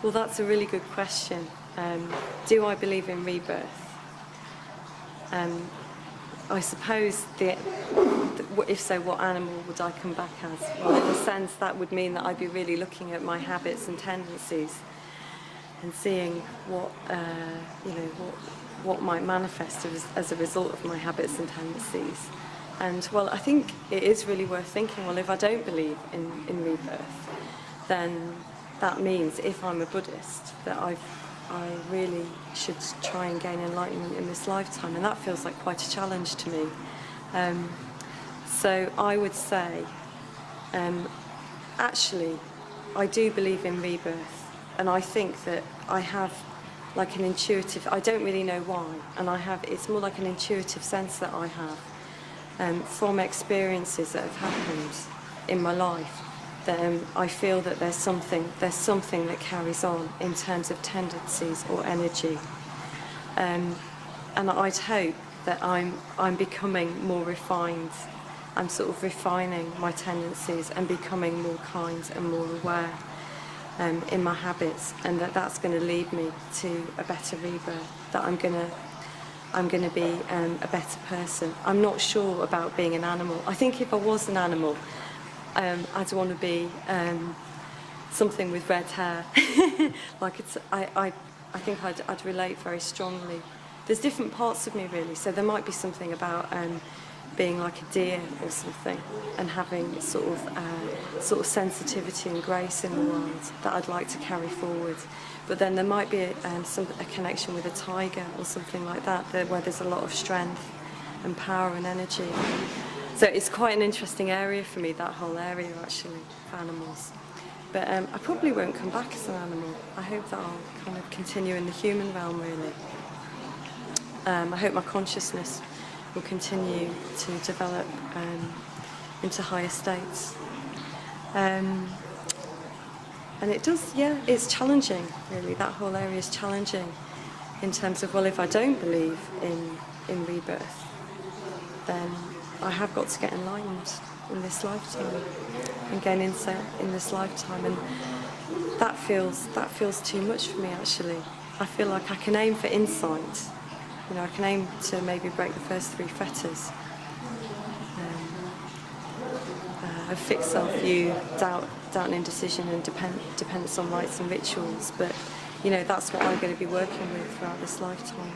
Well, that's a really good question. Do I believe in rebirth? I suppose if so, what animal would I come back as? Well, in a sense, that would mean that I'd be really looking at my habits and tendencies and seeing what what might manifest as a result of my habits and tendencies. And well, I think it is really worth thinking, well, if I don't believe in rebirth, then that means if I'm a Buddhist that I really should try and gain enlightenment in this lifetime, and that feels like quite a challenge to me. So I would say, actually, I do believe in rebirth, and I think that I have like an intuitive, I don't really know why, and it's more like an intuitive sense that I have from experiences that have happened in my life. I feel that there's something that carries on in terms of tendencies or energy, and I'd hope that I'm becoming more refined. I'm sort of refining my tendencies and becoming more kind and more aware in my habits, and that's going to lead me to a better rebirth. That I'm going to be a better person. I'm not sure about being an animal. I think if I was an animal, I'd want to be something with red hair. I think I'd relate very strongly. There's different parts of me really, so there might be something about being like a deer or something, and having sort of sensitivity and grace in the world that I'd like to carry forward. But then there might be a connection with a tiger or something like that, where there's a lot of strength and power and energy. So it's quite an interesting area for me, that whole area actually, of animals. But I probably won't come back as an animal. I hope that I'll kind of continue in the human realm really. I hope my consciousness will continue to develop into higher states. And it does, yeah, it's challenging really, that whole area is challenging in terms of, well, if I don't believe in rebirth, then I have got to get enlightened in this lifetime and gain insight in this lifetime, and that feels too much for me actually. I feel like I can aim for insight. You know, I can aim to maybe break the first 3 fetters. A fixed self-view, doubt and indecision, and dependence on rites and rituals. But, you know, that's what I'm going to be working with throughout this lifetime.